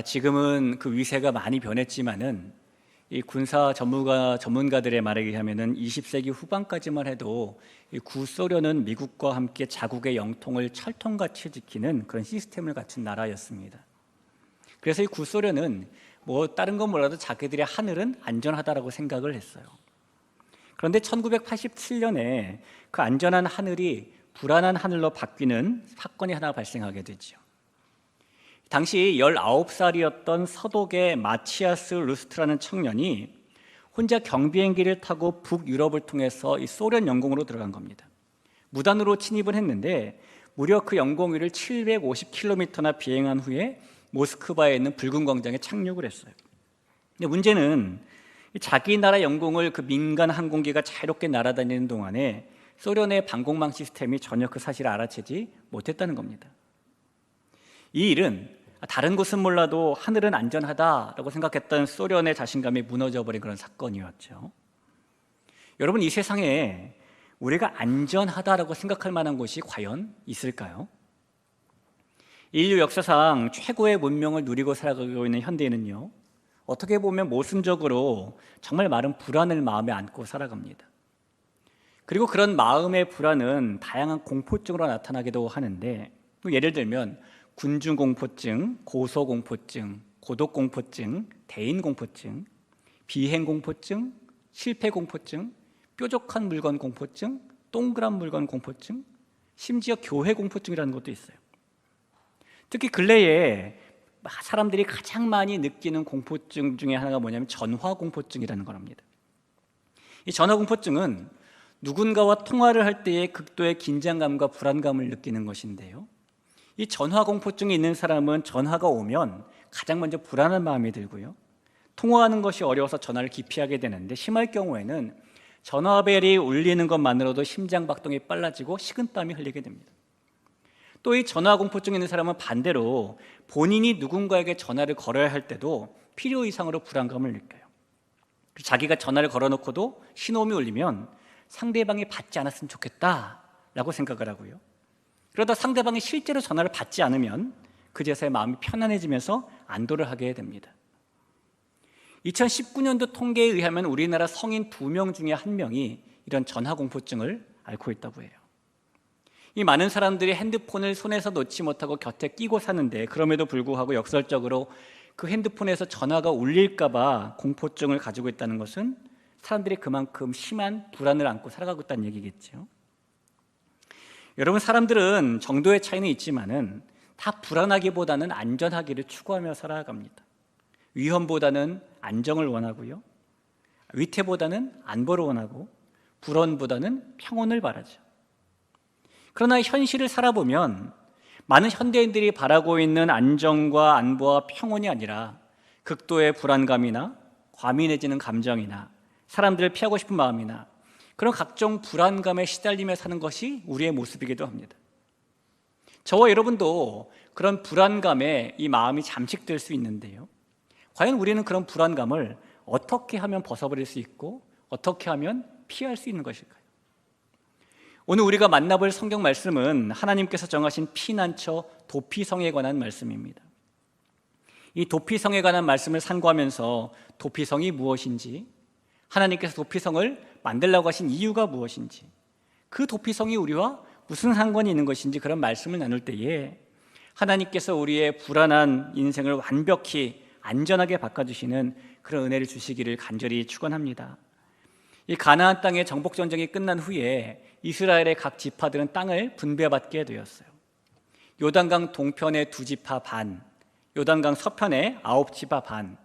지금은 그 위세가 많이 변했지만은 이 군사 전문가들의 말에 의하면은 20세기 후반까지만 해도 이 구소련은 미국과 함께 자국의 영통을 철통같이 지키는 그런 시스템을 갖춘 나라였습니다. 그래서 이 구소련은 뭐 다른 건 몰라도 자기들의 하늘은 안전하다라고 생각을 했어요. 그런데 1987년에 그 안전한 하늘이 불안한 하늘로 바뀌는 사건이 하나 발생하게 되죠. 당시 19살이었던 서독의 마치아스 루스트라는 청년이 혼자 경비행기를 타고 북유럽을 통해서 이 소련 영공으로 들어간 겁니다. 무단으로 침입을 했는데 무려 그 영공 위를 750km나 비행한 후에 모스크바에 있는 붉은 광장에 착륙을 했어요. 근데 문제는 자기 나라 영공을 그 민간 항공기가 자유롭게 날아다니는 동안에 소련의 방공망 시스템이 전혀 그 사실을 알아채지 못했다는 겁니다. 이 일은 다른 곳은 몰라도 하늘은 안전하다라고 생각했던 소련의 자신감이 무너져버린 그런 사건이었죠. 여러분, 이 세상에 우리가 안전하다라고 생각할 만한 곳이 과연 있을까요? 인류 역사상 최고의 문명을 누리고 살아가고 있는 현대인은요, 어떻게 보면 모순적으로 정말 많은 불안을 마음에 안고 살아갑니다. 그리고 그런 마음의 불안은 다양한 공포증으로 나타나기도 하는데, 예를 들면 군중공포증, 고소공포증, 고독공포증, 대인공포증, 비행공포증, 실패공포증, 뾰족한 물건 공포증, 동그란 물건 공포증, 심지어 교회공포증이라는 것도 있어요. 특히 근래에 사람들이 가장 많이 느끼는 공포증 중에 하나가 뭐냐면 전화공포증이라는 겁니다. 이 전화공포증은 누군가와 통화를 할 때의 극도의 긴장감과 불안감을 느끼는 것인데요, 이 전화공포증이 있는 사람은 전화가 오면 가장 먼저 불안한 마음이 들고요, 통화하는 것이 어려워서 전화를 기피하게 되는데, 심할 경우에는 전화벨이 울리는 것만으로도 심장박동이 빨라지고 식은땀이 흘리게 됩니다. 또 이 전화공포증이 있는 사람은 반대로 본인이 누군가에게 전화를 걸어야 할 때도 필요 이상으로 불안감을 느껴요. 자기가 전화를 걸어놓고도 신호음이 울리면 상대방이 받지 않았으면 좋겠다라고 생각을 하고요, 그러다 상대방이 실제로 전화를 받지 않으면 그제서야 마음이 편안해지면서 안도를 하게 됩니다. 2019년도 통계에 의하면 우리나라 성인 2명 중에 1명이 이런 전화공포증을 앓고 있다고 해요. 이 많은 사람들이 핸드폰을 손에서 놓지 못하고 곁에 끼고 사는데, 그럼에도 불구하고 역설적으로 그 핸드폰에서 전화가 울릴까 봐 공포증을 가지고 있다는 것은 사람들이 그만큼 심한 불안을 안고 살아가고 있다는 얘기겠죠. 여러분, 사람들은 정도의 차이는 있지만은 다 불안하기보다는 안전하기를 추구하며 살아갑니다. 위험보다는 안정을 원하고요, 위태보다는 안보를 원하고, 불온보다는 평온을 바라죠. 그러나 현실을 살아보면 많은 현대인들이 바라고 있는 안정과 안보와 평온이 아니라 극도의 불안감이나 과민해지는 감정이나 사람들을 피하고 싶은 마음이나 그런 각종 불안감에 시달리며 사는 것이 우리의 모습이기도 합니다. 저와 여러분도 그런 불안감에 이 마음이 잠식될 수 있는데요, 과연 우리는 그런 불안감을 어떻게 하면 벗어버릴 수 있고 어떻게 하면 피할 수 있는 것일까요? 오늘 우리가 만나볼 성경 말씀은 하나님께서 정하신 피난처 도피성에 관한 말씀입니다. 이 도피성에 관한 말씀을 상고하면서 도피성이 무엇인지, 하나님께서 도피성을 만들라고 하신 이유가 무엇인지, 그 도피성이 우리와 무슨 상관이 있는 것인지, 그런 말씀을 나눌 때에 하나님께서 우리의 불안한 인생을 완벽히 안전하게 바꿔주시는 그런 은혜를 주시기를 간절히 축원합니다. 이 가나안 땅의 정복 전쟁이 끝난 후에 이스라엘의 각 지파들은 땅을 분배받게 되었어요. 요단강 동편의 2지파 반, 요단강 서편의 9지파 반,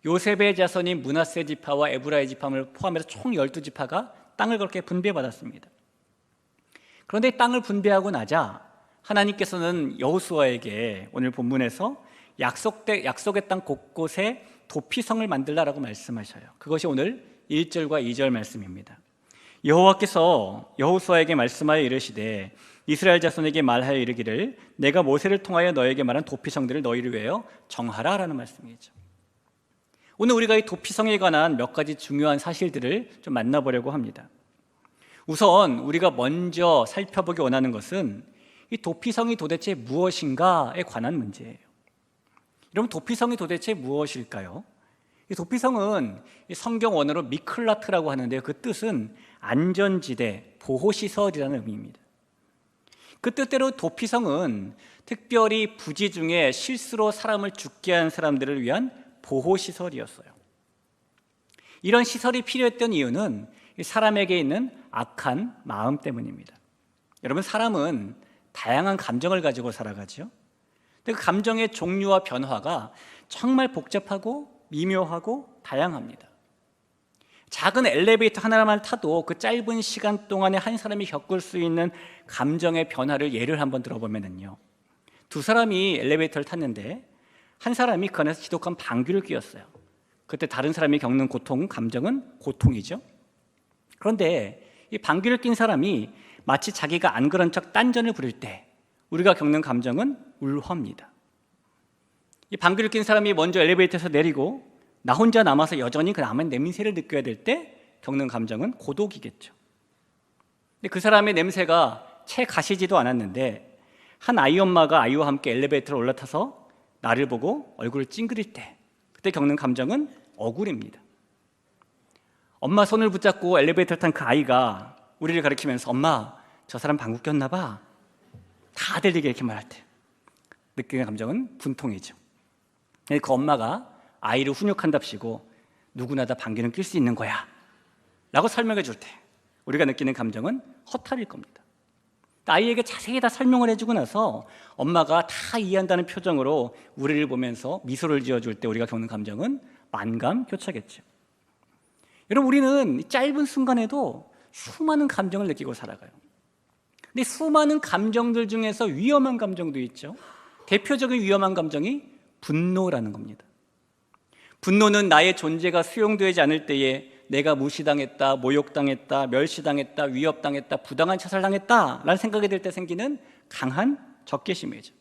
요셉의 자손인 므낫세 지파와 에브라임 지파를 포함해서 총 12지파가 땅을 그렇게 분배받았습니다. 그런데 땅을 분배하고 나자 하나님께서는 여호수아에게 오늘 본문에서 약속의 땅 곳곳에 도피성을 만들라라고 말씀하셔요. 그것이 오늘 1절과 2절 말씀입니다. 여호와께서 여호수아에게 말씀하여 이르시되 이스라엘 자손에게 말하여 이르기를 내가 모세를 통하여 너에게 말한 도피성들을 너희를 위하여 정하라 라는 말씀이죠. 오늘 우리가 이 도피성에 관한 몇 가지 중요한 사실들을 좀 만나보려고 합니다. 우선 우리가 먼저 살펴보기 원하는 것은 이 도피성이 도대체 무엇인가에 관한 문제예요. 여러분, 도피성이 도대체 무엇일까요? 이 도피성은 성경 원어로 미클라트라고 하는데요, 그 뜻은 안전지대, 보호시설이라는 의미입니다. 그 뜻대로 도피성은 특별히 부지 중에 실수로 사람을 죽게 한 사람들을 위한 보호시설이었어요. 이런 시설이 필요했던 이유는 사람에게 있는 악한 마음 때문입니다. 여러분, 사람은 다양한 감정을 가지고 살아가죠. 근데 그 감정의 종류와 변화가 정말 복잡하고 미묘하고 다양합니다. 작은 엘리베이터 하나만 타도 그 짧은 시간 동안에 한 사람이 겪을 수 있는 감정의 변화를 예를 한번 들어보면요, 두 사람이 엘리베이터를 탔는데 한 사람이 그 안에서 지독한 방귀를 뀌었어요. 그때 다른 사람이 겪는 고통, 감정은 고통이죠. 그런데 이 방귀를 낀 사람이 마치 자기가 안 그런 척 딴전을 부릴 때 우리가 겪는 감정은 울화입니다. 이 방귀를 낀 사람이 먼저 엘리베이터에서 내리고 나 혼자 남아서 여전히 그 남은 냄새를 느껴야 될 때 겪는 감정은 고독이겠죠. 근데 그 사람의 냄새가 채 가시지도 않았는데 한 아이 엄마가 아이와 함께 엘리베이터를 올라타서 나를 보고 얼굴을 찡그릴 때 그때 겪는 감정은 억울입니다. 엄마 손을 붙잡고 엘리베이터를 탄 그 아이가 우리를 가리키면서 엄마, 저 사람 방귀 꼈나 봐, 다 들리게 이렇게 말할 때 느끼는 감정은 분통이죠. 그 엄마가 아이를 훈육한답시고 누구나 다 방귀는 낄 수 있는 거야 라고 설명해 줄 때 우리가 느끼는 감정은 허탈일 겁니다. 아이에게 자세히 다 설명을 해주고 나서 엄마가 다 이해한다는 표정으로 우리를 보면서 미소를 지어줄 때 우리가 겪는 감정은 만감교차겠죠. 여러분, 우리는 짧은 순간에도 수많은 감정을 느끼고 살아가요. 근데 수많은 감정들 중에서 위험한 감정도 있죠. 대표적인 위험한 감정이 분노라는 겁니다. 분노는 나의 존재가 수용되지 않을 때에 내가 무시당했다, 모욕당했다, 멸시당했다, 위협당했다, 부당한 처살당했다 라는 생각이 들 때 생기는 강한 적개심이죠.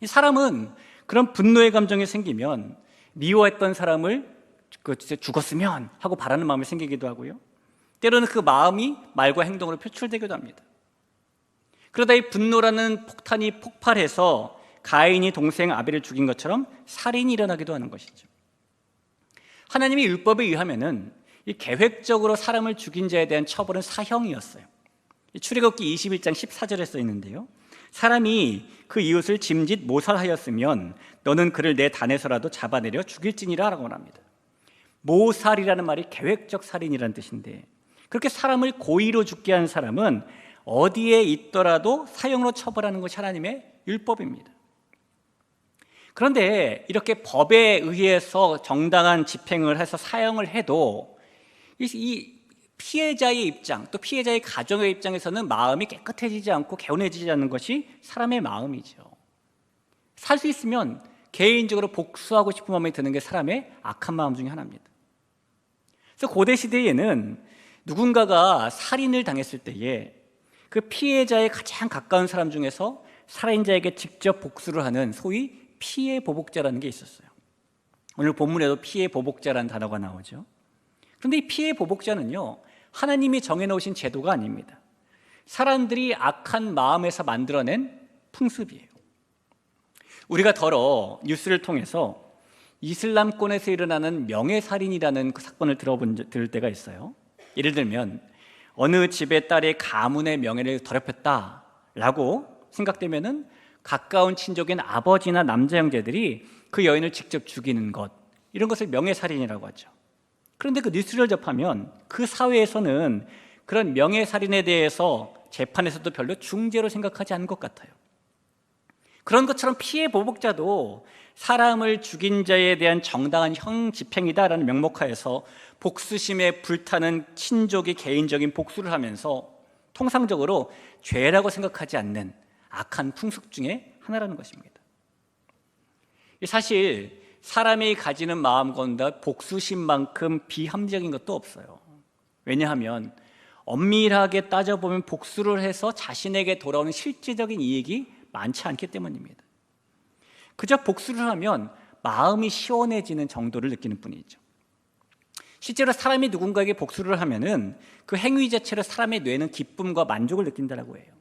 이 사람은 그런 분노의 감정이 생기면 미워했던 사람을 죽었으면 하고 바라는 마음이 생기기도 하고요, 때로는 그 마음이 말과 행동으로 표출되기도 합니다. 그러다 이 분노라는 폭탄이 폭발해서 가인이 동생 아벨을 죽인 것처럼 살인이 일어나기도 하는 것이죠. 하나님의 율법에 의하면은 이 계획적으로 사람을 죽인 자에 대한 처벌은 사형이었어요. 출애굽기 21장 14절에 써 있는데요, 사람이 그 이웃을 짐짓 모살하였으면 너는 그를 내 단에서라도 잡아내려 죽일지니라 라고 합니다. 모살이라는 말이 계획적 살인이라는 뜻인데, 그렇게 사람을 고의로 죽게 한 사람은 어디에 있더라도 사형으로 처벌하는 것이 하나님의 율법입니다. 그런데 이렇게 법에 의해서 정당한 집행을 해서 사형을 해도 이 피해자의 입장, 또 피해자의 가정의 입장에서는 마음이 깨끗해지지 않고 개운해지지 않는 것이 사람의 마음이죠. 살 수 있으면 개인적으로 복수하고 싶은 마음이 드는 게 사람의 악한 마음 중에 하나입니다. 그래서 고대 시대에는 누군가가 살인을 당했을 때에 그 피해자의 가장 가까운 사람 중에서 살인자에게 직접 복수를 하는 소위 피해 보복자라는 게 있었어요. 오늘 본문에도 피해 보복자라는 단어가 나오죠. 그런데 이 피해 보복자는요, 하나님이 정해놓으신 제도가 아닙니다. 사람들이 악한 마음에서 만들어낸 풍습이에요. 우리가 더러 뉴스를 통해서 이슬람권에서 일어나는 명예살인이라는 그 사건을 들을 때가 있어요. 예를 들면 어느 집의 딸의 가문의 명예를 더럽혔다라고 생각되면은 가까운 친족인 아버지나 남자 형제들이 그 여인을 직접 죽이는 것, 이런 것을 명예살인이라고 하죠. 그런데 그 뉴스를 접하면 그 사회에서는 그런 명예살인에 대해서 재판에서도 별로 중죄로 생각하지 않은 것 같아요. 그런 것처럼 피해 보복자도 사람을 죽인 자에 대한 정당한 형 집행이다라는 명목하에서 복수심에 불타는 친족이 개인적인 복수를 하면서 통상적으로 죄라고 생각하지 않는 악한 풍습 중에 하나라는 것입니다. 사실 사람이 가지는 마음 가운데 복수심만큼 비합리적인 것도 없어요. 왜냐하면 엄밀하게 따져보면 복수를 해서 자신에게 돌아오는 실질적인 이익이 많지 않기 때문입니다. 그저 복수를 하면 마음이 시원해지는 정도를 느끼는 뿐이죠. 실제로 사람이 누군가에게 복수를 하면은 그 행위 자체로 사람의 뇌는 기쁨과 만족을 느낀다고 해요.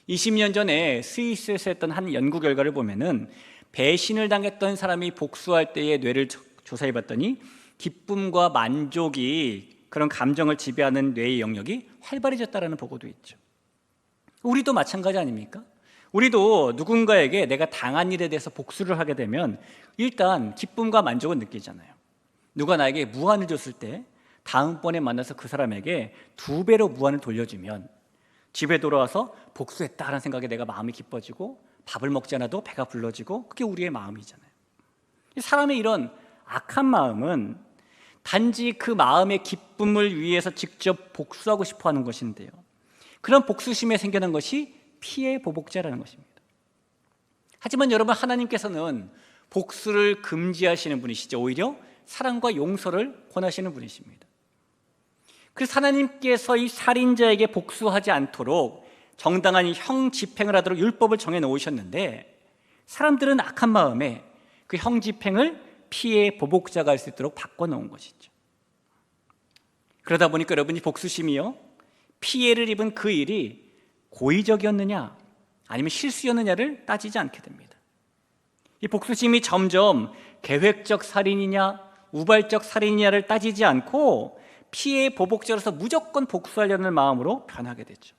20년 전에 스위스에서 했던 한 연구 결과를 보면은 배신을 당했던 사람이 복수할 때의 뇌를 조사해 봤더니 기쁨과 만족이 그런 감정을 지배하는 뇌의 영역이 활발해졌다는 보고도 있죠. 우리도 마찬가지 아닙니까? 우리도 누군가에게 내가 당한 일에 대해서 복수를 하게 되면 일단 기쁨과 만족을 느끼잖아요. 누가 나에게 무한을 줬을 때 다음번에 만나서 그 사람에게 2배로 무한을 돌려주면 집에 돌아와서 복수했다라는 생각에 내가 마음이 기뻐지고 밥을 먹지 않아도 배가 불러지고 그게 우리의 마음이잖아요. 사람의 이런 악한 마음은 단지 그 마음의 기쁨을 위해서 직접 복수하고 싶어 하는 것인데요, 그런 복수심에 생겨난 것이 피해 보복자라는 것입니다. 하지만 여러분, 하나님께서는 복수를 금지하시는 분이시죠. 오히려 사랑과 용서를 권하시는 분이십니다. 그래서 하나님께서 이 살인자에게 복수하지 않도록 정당한 형 집행을 하도록 율법을 정해 놓으셨는데, 사람들은 악한 마음에 그 형 집행을 피해 보복자가 할 수 있도록 바꿔놓은 것이죠. 그러다 보니까 여러분이 복수심이요, 피해를 입은 그 일이 고의적이었느냐 아니면 실수였느냐를 따지지 않게 됩니다. 이 복수심이 점점 계획적 살인이냐 우발적 살인이냐를 따지지 않고 피해 보복자로서 무조건 복수하려는 마음으로 변하게 되죠.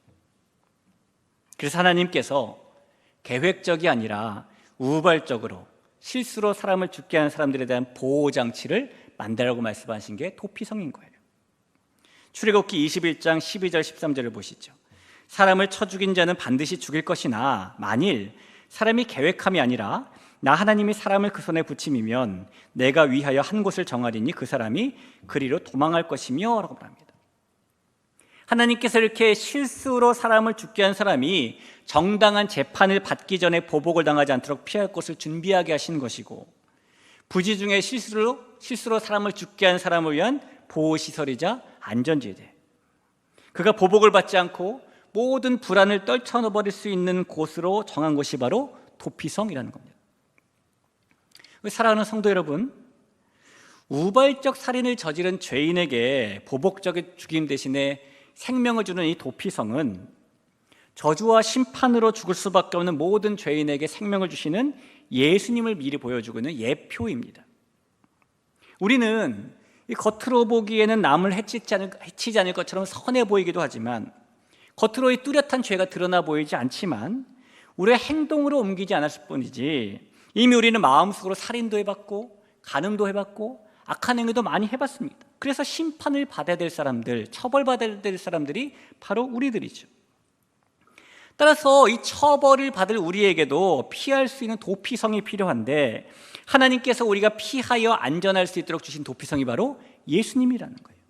그래서 하나님께서 계획적이 아니라 우발적으로 실수로 사람을 죽게 하는 사람들에 대한 보호장치를 만들라고 말씀하신 게 도피성인 거예요. 출애굽기 21장 12절 13절을 보시죠. 사람을 쳐 죽인 자는 반드시 죽일 것이나 만일 사람이 계획함이 아니라 나 하나님이 사람을 그 손에 붙임이면 내가 위하여 한 곳을 정하리니 그 사람이 그리로 도망할 것이며 라고 말합니다. 하나님께서 이렇게 실수로 사람을 죽게 한 사람이 정당한 재판을 받기 전에 보복을 당하지 않도록 피할 곳을 준비하게 하신 것이고, 부지 중에 실수로 사람을 죽게 한 사람을 위한 보호시설이자 안전지대, 그가 보복을 받지 않고 모든 불안을 떨쳐버릴 수 있는 곳으로 정한 것이 바로 도피성이라는 겁니다. 사랑하는 성도 여러분, 우발적 살인을 저지른 죄인에게 보복적인 죽임 대신에 생명을 주는 이 도피성은 저주와 심판으로 죽을 수밖에 없는 모든 죄인에게 생명을 주시는 예수님을 미리 보여주고 있는 예표입니다. 우리는 이 겉으로 보기에는 남을 해치지 않을 것처럼 선해 보이기도 하지만, 겉으로 이 뚜렷한 죄가 드러나 보이지 않지만 우리의 행동으로 옮기지 않았을 뿐이지, 이미 우리는 마음속으로 살인도 해봤고 간음도 해봤고 악한 행위도 많이 해봤습니다. 그래서 심판을 받아야 될 사람들, 처벌받아야 될 사람들이 바로 우리들이죠. 따라서 이 처벌을 받을 우리에게도 피할 수 있는 도피성이 필요한데, 하나님께서 우리가 피하여 안전할 수 있도록 주신 도피성이 바로 예수님이라는 거예요.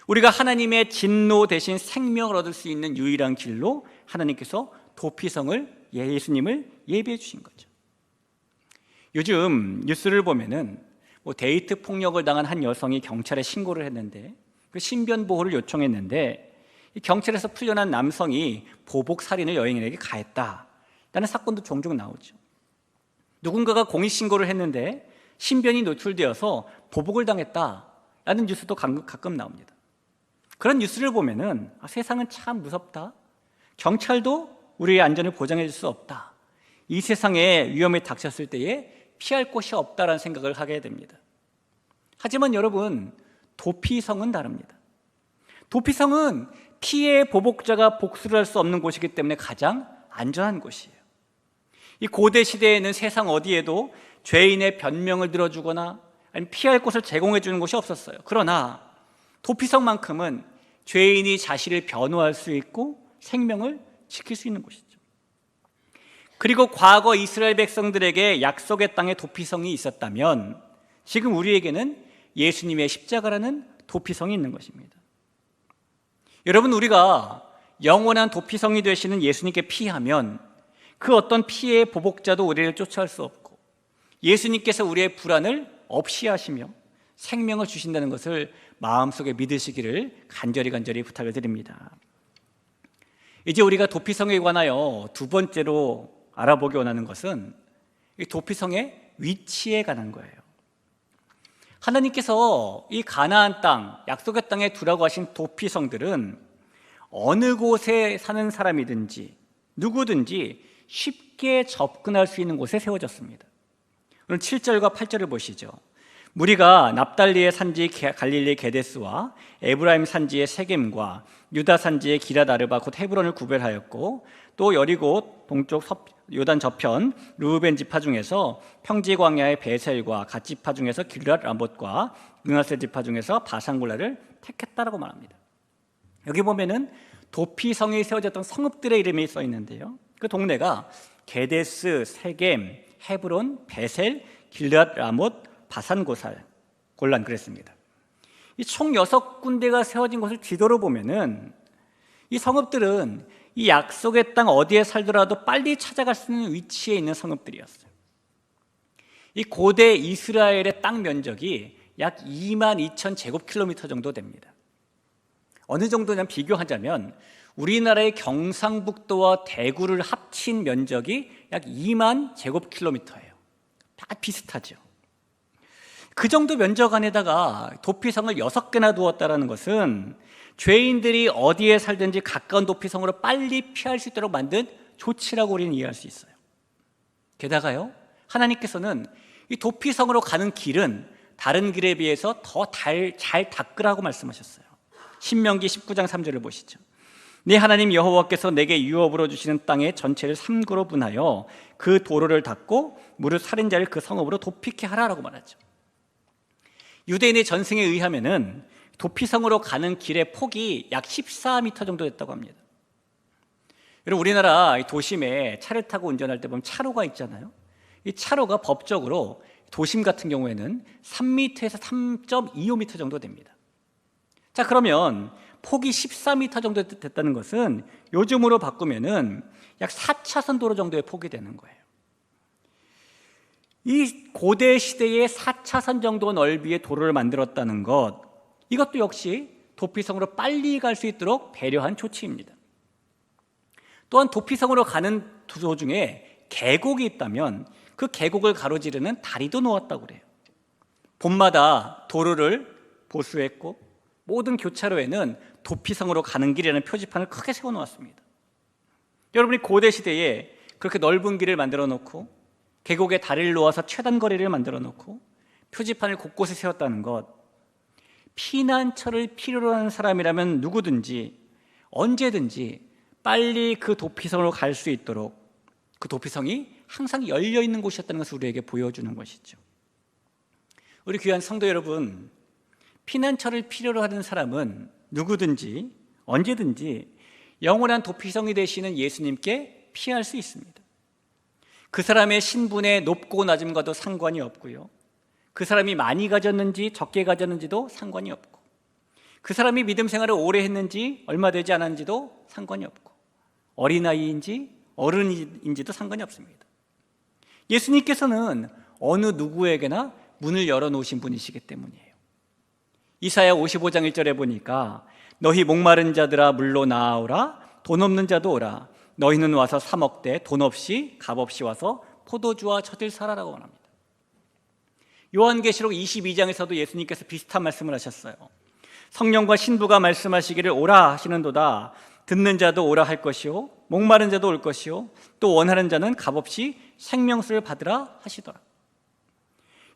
우리가 하나님의 진노 대신 생명을 얻을 수 있는 유일한 길로 하나님께서 도피성을, 예수님을 예비해 주신 거죠. 요즘 뉴스를 보면은 데이트 폭력을 당한 한 여성이 경찰에 신고를 했는데, 그 신변 보호를 요청했는데 이 경찰에서 풀려난 남성이 보복 살인을 여인에게 가했다라는 사건도 종종 나오죠. 누군가가 공익 신고를 했는데 신변이 노출되어서 보복을 당했다라는 뉴스도 가끔 나옵니다. 그런 뉴스를 보면은 세상은 참 무섭다, 경찰도 우리의 안전을 보장해 줄 수 없다, 이 세상에 위험이 닥쳤을 때에 피할 곳이 없다라는 생각을 하게 됩니다. 하지만 여러분, 도피성은 다릅니다. 도피성은 피해 보복자가 복수를 할 수 없는 곳이기 때문에 가장 안전한 곳이에요. 이 고대 시대에는 세상 어디에도 죄인의 변명을 들어주거나 아니면 피할 곳을 제공해 주는 곳이 없었어요. 그러나 도피성만큼은 죄인이 자신을 변호할 수 있고 생명을 지킬 수 있는 곳이죠. 그리고 과거 이스라엘 백성들에게 약속의 땅에 도피성이 있었다면 지금 우리에게는 예수님의 십자가라는 도피성이 있는 것입니다. 여러분, 우리가 영원한 도피성이 되시는 예수님께 피하면 그 어떤 피해의 보복자도 우리를 쫓아올 수 없고, 예수님께서 우리의 불안을 없이 하시며 생명을 주신다는 것을 마음속에 믿으시기를 간절히 부탁을 드립니다. 이제 우리가 도피성에 관하여 두 번째로 알아보기 원하는 것은 이 도피성의 위치에 관한 거예요. 하나님께서 이 가나안 땅, 약속의 땅에 두라고 하신 도피성들은 어느 곳에 사는 사람이든지 누구든지 쉽게 접근할 수 있는 곳에 세워졌습니다. 오늘 7절과 8절을 보시죠. 무리가 납달리의 산지 갈릴리 게데스와 에브라임 산지의 세겜과 유다 산지의 기럇 아르바 곧 헤브론을 구별하였고, 또 여리고 동쪽 요단 저편 르우벤 지파 중에서 평지 광야의 베셀과 갓 지파 중에서 길랏 람봇과 므낫세 지파 중에서 바산골라를 택했다라고 말합니다. 여기 보면은 도피성이 세워졌던 성읍들의 이름이 써 있는데요. 그 동네가 게데스, 세겜, 헤브론, 베셀, 길랏 라못, 바산고살, 골란 그랬습니다. 이 총 6군데가 세워진 곳을 지도로 보면은 이 성읍들은 이 약속의 땅 어디에 살더라도 빨리 찾아갈 수 있는 위치에 있는 성읍들이었어요. 이 고대 이스라엘의 땅 면적이 약 22,000제곱킬로미터 정도 됩니다. 어느 정도냐면 비교하자면 우리나라의 경상북도와 대구를 합친 면적이 약 2만 제곱킬로미터예요. 다 비슷하죠. 그 정도 면적 안에다가 도피성을 6개나 두었다는 것은 죄인들이 어디에 살든지 가까운 도피성으로 빨리 피할 수 있도록 만든 조치라고 우리는 이해할 수 있어요. 게다가요, 하나님께서는 이 도피성으로 가는 길은 다른 길에 비해서 더 잘 닦으라고 말씀하셨어요. 신명기 19장 3절을 보시죠. 네 하나님 여호와께서 내게 유업으로 주시는 땅의 전체를 3구로 분하여 그 도로를 닦고 무릇 살인자를 그 성읍으로 도피케 하라라고 말하죠. 유대인의 전승에 의하면은 도피성으로 가는 길의 폭이 약 14m 정도 됐다고 합니다. 여러분, 우리나라 도심에 차를 타고 운전할 때 보면 차로가 있잖아요. 이 차로가 법적으로 도심 같은 경우에는 3m에서 3.25m 정도 됩니다. 자, 그러면 폭이 14m 정도 됐다는 것은 요즘으로 바꾸면은 약 4차선 도로 정도의 폭이 되는 거예요. 이 고대 시대에 4차선 정도 넓이의 도로를 만들었다는 것, 이것도 역시 도피성으로 빨리 갈 수 있도록 배려한 조치입니다. 또한 도피성으로 가는 도중에 계곡이 있다면 그 계곡을 가로지르는 다리도 놓았다고 그래요. 봄마다 도로를 보수했고 모든 교차로에는 도피성으로 가는 길이라는 표지판을 크게 세워놓았습니다. 여러분이 고대 시대에 그렇게 넓은 길을 만들어 놓고 계곡에 다리를 놓아서 최단 거리를 만들어 놓고 표지판을 곳곳에 세웠다는 것, 피난처를 필요로 하는 사람이라면 누구든지 언제든지 빨리 그 도피성으로 갈 수 있도록 그 도피성이 항상 열려있는 곳이었다는 것을 우리에게 보여주는 것이죠. 우리 귀한 성도 여러분, 피난처를 필요로 하는 사람은 누구든지 언제든지 영원한 도피성이 되시는 예수님께 피할 수 있습니다. 그 사람의 신분의 높고 낮음과도 상관이 없고요, 그 사람이 많이 가졌는지 적게 가졌는지도 상관이 없고, 그 사람이 믿음 생활을 오래 했는지 얼마 되지 않았는지도 상관이 없고, 어린아이인지 어른인지도 상관이 없습니다. 예수님께서는 어느 누구에게나 문을 열어놓으신 분이시기 때문이에요. 이사야 55장 1절에 보니까 너희 목마른 자들아 물로 나아오라, 돈 없는 자도 오라, 너희는 와서 사 먹되 돈 없이 값 없이 와서 포도주와 젖을 사라라고 말합니다. 요한계시록 22장에서도 예수님께서 비슷한 말씀을 하셨어요. 성령과 신부가 말씀하시기를 오라 하시는도다. 듣는 자도 오라 할 것이요, 목마른 자도 올 것이요, 또 원하는 자는 값없이 생명수를 받으라 하시더라.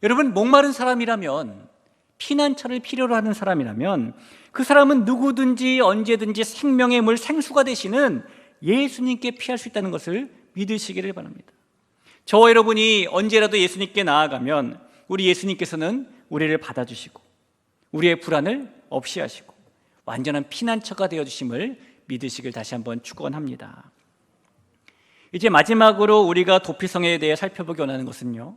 여러분, 목마른 사람이라면, 피난처를 필요로 하는 사람이라면 그 사람은 누구든지 언제든지 생명의 물 생수가 되시는 예수님께 피할 수 있다는 것을 믿으시기를 바랍니다. 저와 여러분이 언제라도 예수님께 나아가면 우리 예수님께서는 우리를 받아주시고 우리의 불안을 없이 하시고 완전한 피난처가 되어주심을 믿으시길 다시 한번 축원합니다. 이제 마지막으로 우리가 도피성에 대해 살펴보기 원하는 것은요,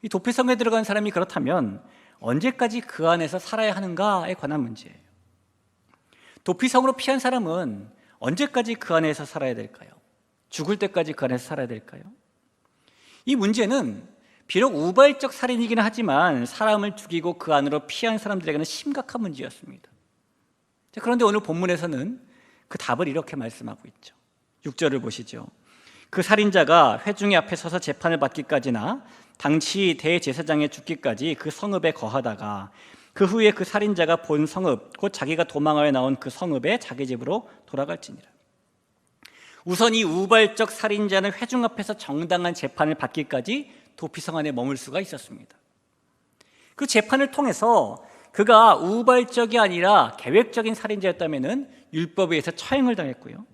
이 도피성에 들어간 사람이 그렇다면 언제까지 그 안에서 살아야 하는가에 관한 문제예요. 도피성으로 피한 사람은 언제까지 그 안에서 살아야 될까요? 죽을 때까지 그 안에서 살아야 될까요? 이 문제는 비록 우발적 살인이긴 하지만 사람을 죽이고 그 안으로 피한 사람들에게는 심각한 문제였습니다. 그런데 오늘 본문에서는 그 답을 이렇게 말씀하고 있죠. 6절을 보시죠. 그 살인자가 회중의 앞에 서서 재판을 받기까지나 당시 대제사장의 죽기까지 그 성읍에 거하다가 그 후에 그 살인자가 본 성읍 곧 자기가 도망하여 나온 그 성읍에 자기 집으로 돌아갈지니라. 우선 이 우발적 살인자는 회중 앞에서 정당한 재판을 받기까지 도피성 안에 머물 수가 있었습니다. 그 재판을 통해서 그가 우발적이 아니라 계획적인 살인자였다면 율법에 의해서 처형을 당했고요,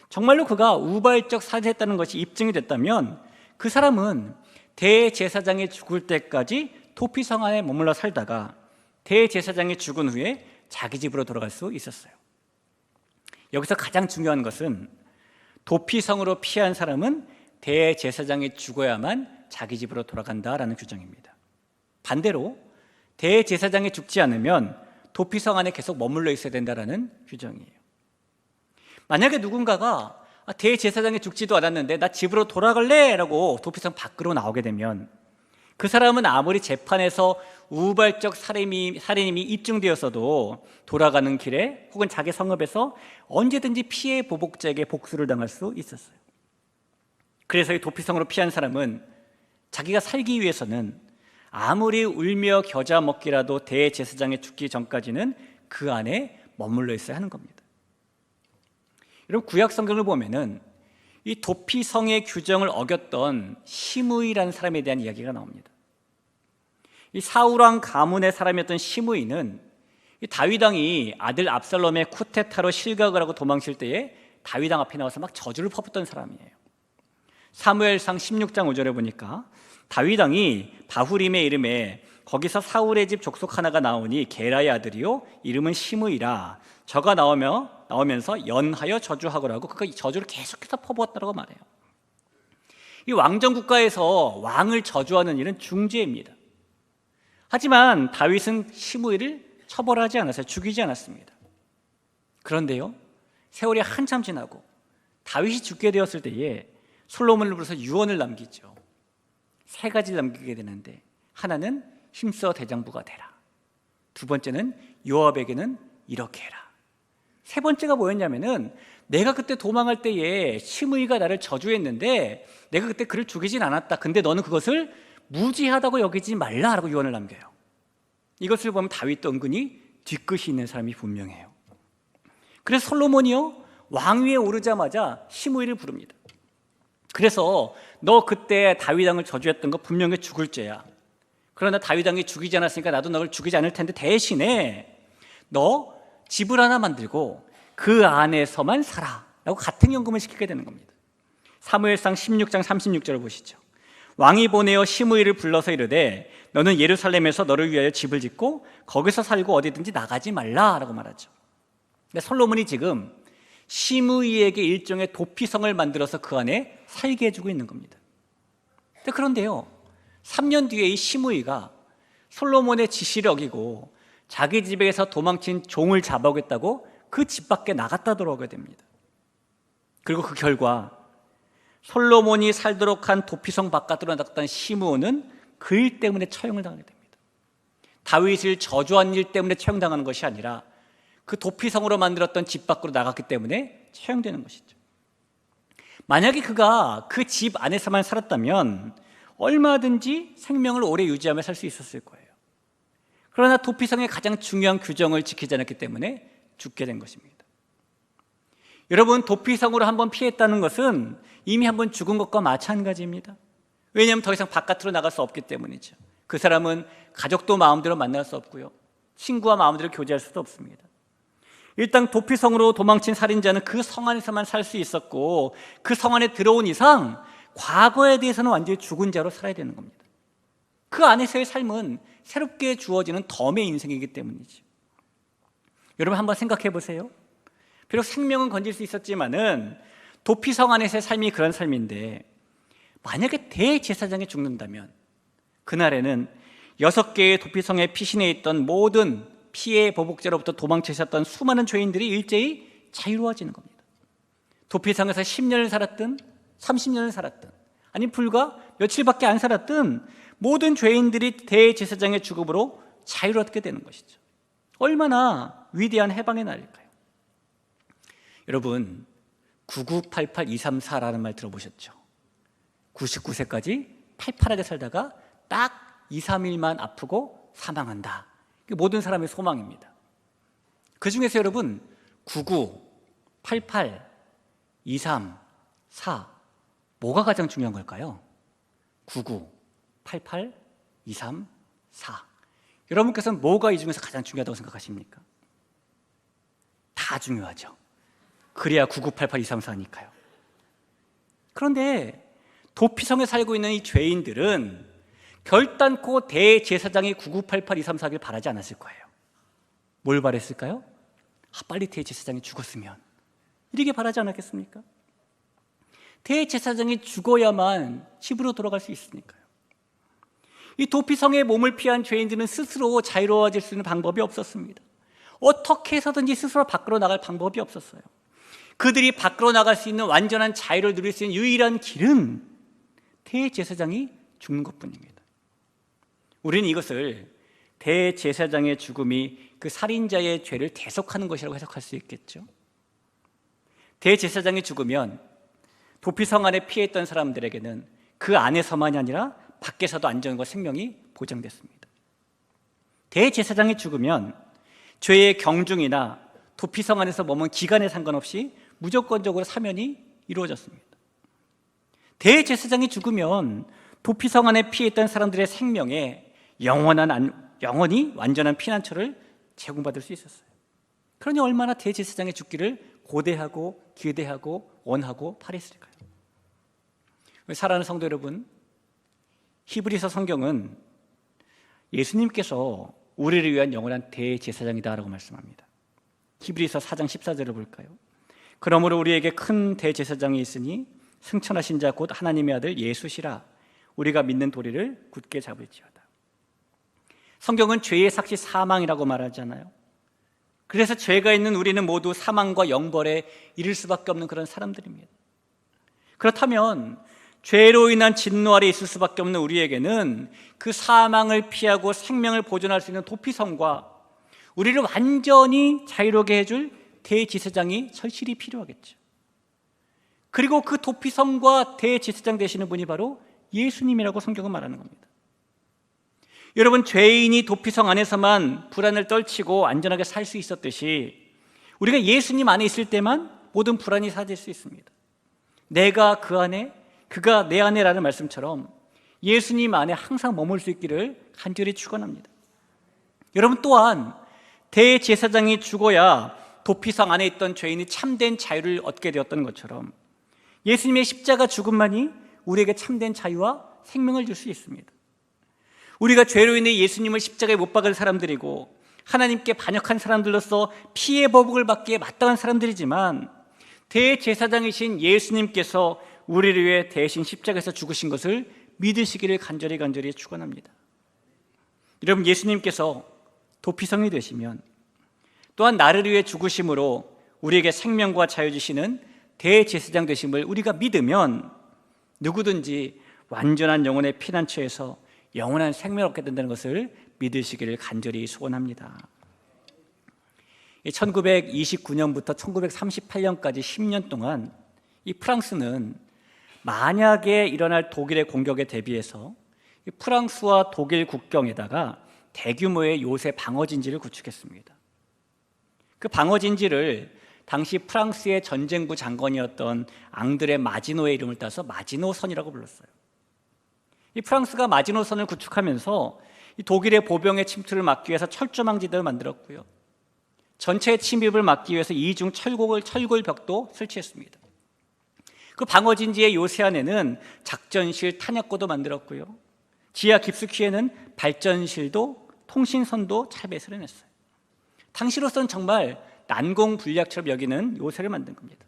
정말로 그가 우발적 살인했다는 것이 입증이 됐다면 그 사람은 대제사장이 죽을 때까지 도피성 안에 머물러 살다가 대제사장이 죽은 후에 자기 집으로 돌아갈 수 있었어요. 여기서 가장 중요한 것은 도피성으로 피한 사람은 대제사장이 죽어야만 자기 집으로 돌아간다라는 규정입니다. 반대로 대제사장이 죽지 않으면 도피성 안에 계속 머물러 있어야 된다라는 규정이에요. 만약에 누군가가 대제사장이 죽지도 않았는데 나 집으로 돌아갈래 라고 도피성 밖으로 나오게 되면 그 사람은 아무리 재판에서 우발적 살인임이 입증되었어도 돌아가는 길에 혹은 자기 성읍에서 언제든지 피해 보복자에게 복수를 당할 수 있었어요. 그래서 이 도피성으로 피한 사람은 자기가 살기 위해서는 아무리 울며 겨자 먹기라도 대제사장이 죽기 전까지는 그 안에 머물러 있어야 하는 겁니다. 여러분, 구약 성경을 보면은 이 도피성의 규정을 어겼던 시므이라는 사람에 대한 이야기가 나옵니다. 이 사울왕 가문의 사람이었던 시므이는 이 다윗 왕이 아들 압살롬의 쿠데타로 실각을 하고 도망칠 때에 다윗 왕 앞에 나와서 막 저주를 퍼붓던 사람이에요. 사무엘상 16장 5절에 보니까 다윗 왕이 바후림의 이름에 거기서 사울의 집 족속 하나가 나오니 게라의 아들이요 이름은 시므이라. 저가 나오면서 연하여 저주하거라고 그가 저주를 계속해서 퍼부었다고 말해요. 이 왕정 국가에서 왕을 저주하는 일은 중죄입니다. 하지만 다윗은 시므이를 처벌하지 않았어요. 죽이지 않았습니다. 그런데요, 세월이 한참 지나고 다윗이 죽게 되었을 때에 솔로몬을 불러서 유언을 남기죠. 3가지를 남기게 되는데, 하나는 힘써 대장부가 되라. 2번째는 요압에게는 이렇게 해라. 3번째가 뭐였냐면은 내가 그때 도망할 때에 시므이가 나를 저주했는데 내가 그때 그를 죽이진 않았다. 근데 너는 그것을 무지하다고 여기지 말라라고 유언을 남겨요. 이것을 보면 다윗도 은근히 뒤끝이 있는 사람이 분명해요. 그래서 솔로몬이요 왕위에 오르자마자 시므이를 부릅니다. 그래서 너 그때 다윗 왕을 저주했던 거 분명히 죽을 죄야. 그러나 다윗 왕이 죽이지 않았으니까 나도 너를 죽이지 않을 텐데 대신에 너 집을 하나 만들고 그 안에서만 살아 라고 같은 연금을 시키게 되는 겁니다. 사무엘상 16장 36절을 보시죠. 왕이 보내어 시므이를 불러서 이르되 너는 예루살렘에서 너를 위하여 집을 짓고 거기서 살고 어디든지 나가지 말라라고 말하죠. 근데 솔로몬이 지금 시므이에게 일종의 도피성을 만들어서 그 안에 살게 해주고 있는 겁니다. 그런데요, 3년 뒤에 이 시므이가 솔로몬의 지시를 어기고 자기 집에서 도망친 종을 잡아오겠다고 그 집 밖에 나갔다 돌아오게 됩니다. 그리고 그 결과 솔로몬이 살도록 한 도피성 바깥으로 나갔던 시므온은 그 일 때문에 처형을 당하게 됩니다. 다윗을 저주한 일 때문에 처형당하는 것이 아니라 그 도피성으로 만들었던 집 밖으로 나갔기 때문에 처형되는 것이죠. 만약에 그가 그 집 안에서만 살았다면 얼마든지 생명을 오래 유지하며 살 수 있었을 거예요. 그러나 도피성의 가장 중요한 규정을 지키지 않았기 때문에 죽게 된 것입니다. 여러분, 도피성으로 한번 피했다는 것은 이미 한번 죽은 것과 마찬가지입니다. 왜냐하면 더 이상 바깥으로 나갈 수 없기 때문이죠. 그 사람은 가족도 마음대로 만날 수 없고요, 친구와 마음대로 교제할 수도 없습니다. 일단 도피성으로 도망친 살인자는 그 성 안에서만 살 수 있었고 그 성 안에 들어온 이상 과거에 대해서는 완전히 죽은 자로 살아야 되는 겁니다. 그 안에서의 삶은 새롭게 주어지는 덤의 인생이기 때문이죠. 여러분, 한번 생각해 보세요. 비록 생명은 건질 수 있었지만은 도피성 안에서의 삶이 그런 삶인데, 만약에 대제사장이 죽는다면 그날에는 6개의 도피성에 피신해 있던 모든 피해 보복자로부터 도망치셨던 수많은 죄인들이 일제히 자유로워지는 겁니다. 도피성에서 10년을 살았든 30년을 살았든 아니 불과 며칠밖에 안 살았든 모든 죄인들이 대제사장의 죽음으로 자유롭게 되는 것이죠. 얼마나 위대한 해방의 날일까요? 여러분, 9988-234라는 말 들어보셨죠? 99세까지 팔팔하게 살다가 딱 2, 3일만 아프고 사망한다. 이게 모든 사람의 소망입니다. 그 중에서 여러분 99, 88, 23 4. 뭐가 가장 중요한 걸까요? 99, 88, 23, 4. 여러분께서는 뭐가 이 중에서 가장 중요하다고 생각하십니까? 다 중요하죠. 그래야 99, 88, 23, 4니까요. 그런데 도피성에 살고 있는 이 죄인들은 결단코 대제사장이 99, 88, 23, 4를 바라지 않았을 거예요. 뭘 바랬을까요? 빨리 대제사장이 죽었으면, 이렇게 바라지 않았겠습니까? 대제사장이 죽어야만 집으로 돌아갈 수 있으니까요. 이 도피성의 몸을 피한 죄인들은 스스로 자유로워질 수 있는 방법이 없었습니다. 어떻게 해서든지 스스로 밖으로 나갈 방법이 없었어요. 그들이 밖으로 나갈 수 있는 완전한 자유를 누릴 수 있는 유일한 길은 대제사장이 죽는 것뿐입니다. 우리는 이것을 대제사장의 죽음이 그 살인자의 죄를 대속하는 것이라고 해석할 수 있겠죠. 대제사장이 죽으면 도피성 안에 피해있던 사람들에게는 그 안에서만이 아니라 밖에서도 안전과 생명이 보장됐습니다. 대제사장이 죽으면 죄의 경중이나 도피성 안에서 머문 기간에 상관없이 무조건적으로 사면이 이루어졌습니다. 대제사장이 죽으면 도피성 안에 피해있던 사람들의 생명에 영원히 완전한 피난처를 제공받을 수 있었어요. 그러니 얼마나 대제사장의 죽기를 고대하고 기대하고 원하고 바랬을까요? 사랑하는 성도 여러분, 히브리서 성경은 예수님께서 우리를 위한 영원한 대제사장이다라고 말씀합니다. 히브리서 4장 14절을 볼까요? 그러므로 우리에게 큰 대제사장이 있으니 승천하신 자 곧 하나님의 아들 예수시라. 우리가 믿는 도리를 굳게 잡을지어다. 성경은 죄의 삭시 사망이라고 말하잖아요. 그래서 죄가 있는 우리는 모두 사망과 영벌에 이를 수밖에 없는 그런 사람들입니다. 그렇다면 죄로 인한 진노 아래 있을 수밖에 없는 우리에게는 그 사망을 피하고 생명을 보존할 수 있는 도피성과 우리를 완전히 자유롭게 해줄 대제사장이 절실히 필요하겠죠. 그리고 그 도피성과 대제사장 되시는 분이 바로 예수님이라고 성경은 말하는 겁니다. 여러분, 죄인이 도피성 안에서만 불안을 떨치고 안전하게 살 수 있었듯이 우리가 예수님 안에 있을 때만 모든 불안이 사라질 수 있습니다. 내가 그 안에, 그가 내 안에라는 말씀처럼 예수님 안에 항상 머물 수 있기를 간절히 축원합니다. 여러분, 또한 대제사장이 죽어야 도피성 안에 있던 죄인이 참된 자유를 얻게 되었던 것처럼 예수님의 십자가 죽음만이 우리에게 참된 자유와 생명을 줄 수 있습니다. 우리가 죄로 인해 예수님을 십자가에 못 박을 사람들이고 하나님께 반역한 사람들로서 피해 보복을 받기에 마땅한 사람들이지만 대제사장이신 예수님께서 우리를 위해 대신 십자가에서 죽으신 것을 믿으시기를 간절히 축원합니다. 여러분, 예수님께서 도피성이 되시면 또한 나를 위해 죽으심으로 우리에게 생명과 자유 주시는 대제사장 되심을 우리가 믿으면 누구든지 완전한 영혼의 피난처에서 영원한 생명을 얻게 된다는 것을 믿으시기를 간절히 소원합니다. 1929년부터 1938년까지 10년 동안 이 프랑스는 만약에 일어날 독일의 공격에 대비해서 프랑스와 독일 국경에다가 대규모의 요새 방어진지를 구축했습니다. 그 방어진지를 당시 프랑스의 전쟁부 장관이었던 앙드레 마지노의 이름을 따서 마지노선이라고 불렀어요. 이 프랑스가 마지노선을 구축하면서 이 독일의 보병의 침투를 막기 위해서 철조망지대를 만들었고요. 전체 침입을 막기 위해서 이중 철골벽도 설치했습니다. 그 방어진지의 요새 안에는 작전실, 탄약고도 만들었고요. 지하 깊숙이에는 발전실도 통신선도 잘 배설해냈어요. 당시로서는 정말 난공불락처럼 여기는 요새를 만든 겁니다.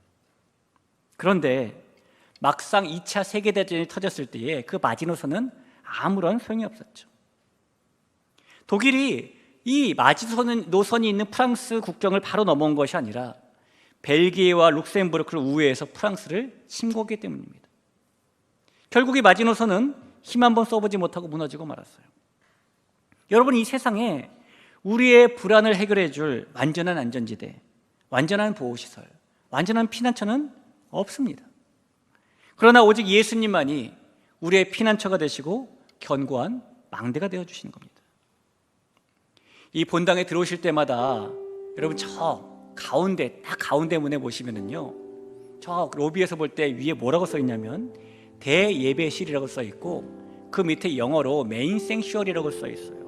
그런데 막상 2차 세계대전이 터졌을 때에 그 마지노선은 아무런 소용이 없었죠. 독일이 이 마지노선이 있는 프랑스 국경을 바로 넘어온 것이 아니라 벨기에와 룩셈부르크를 우회해서 프랑스를 침공했기 때문입니다. 결국 이 마지노선은 힘 한번 써보지 못하고 무너지고 말았어요. 여러분, 이 세상에 우리의 불안을 해결해 줄 완전한 안전지대, 완전한 보호시설, 완전한 피난처는 없습니다. 그러나 오직 예수님만이 우리의 피난처가 되시고 견고한 망대가 되어주시는 겁니다. 이 본당에 들어오실 때마다 여러분 저 가운데, 딱 가운데 문에 보시면은요, 저 로비에서 볼 때 위에 뭐라고 써 있냐면 대예배실이라고 써 있고 그 밑에 영어로 메인 생츄어리라고 써 있어요.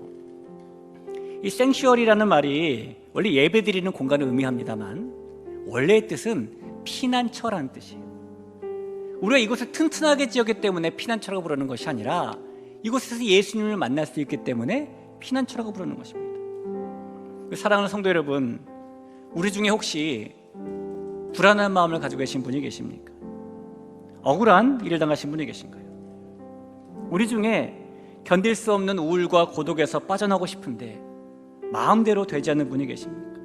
이 생츄어리라는 말이 원래 예배드리는 공간을 의미합니다만 원래의 뜻은 피난처라는 뜻이에요. 우리가 이곳을 튼튼하게 지었기 때문에 피난처라고 부르는 것이 아니라 이곳에서 예수님을 만날 수 있기 때문에 피난처라고 부르는 것입니다. 사랑하는 성도 여러분, 우리 중에 혹시 불안한 마음을 가지고 계신 분이 계십니까? 억울한 일을 당하신 분이 계신가요? 우리 중에 견딜 수 없는 우울과 고독에서 빠져나오고 싶은데 마음대로 되지 않는 분이 계십니까?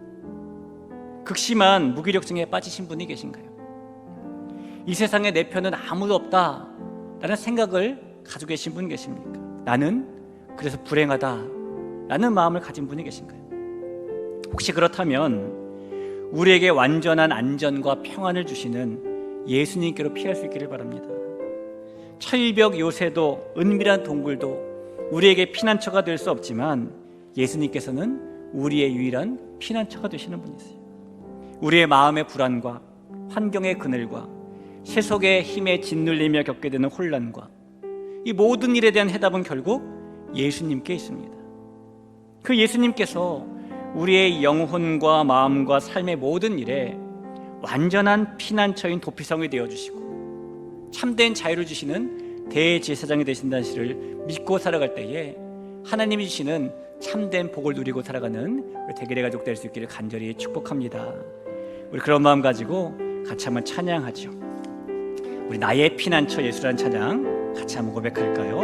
극심한 무기력증에 빠지신 분이 계신가요? 이 세상에 내 편은 아무도 없다 라는 생각을 가지고 계신 분 계십니까? 나는 그래서 불행하다 라는 마음을 가진 분이 계신가요? 혹시 그렇다면 우리에게 완전한 안전과 평안을 주시는 예수님께로 피할 수 있기를 바랍니다. 철벽 요새도 은밀한 동굴도 우리에게 피난처가 될 수 없지만 예수님께서는 우리의 유일한 피난처가 되시는 분이세요. 우리의 마음의 불안과 환경의 그늘과 세속의 힘에 짓눌리며 겪게 되는 혼란과 이 모든 일에 대한 해답은 결국 예수님께 있습니다. 그 예수님께서 우리의 영혼과 마음과 삶의 모든 일에 완전한 피난처인 도피성이 되어주시고 참된 자유를 주시는 대제사장이 되신다는 사실을 믿고 살아갈 때에 하나님이 주시는 참된 복을 누리고 살아가는 우리 대결의 가족 될 수 있기를 간절히 축복합니다. 우리 그런 마음 가지고 같이 한번 찬양하죠. 우리 나의 피난처 예수라는 찬양 같이 한번 고백할까요?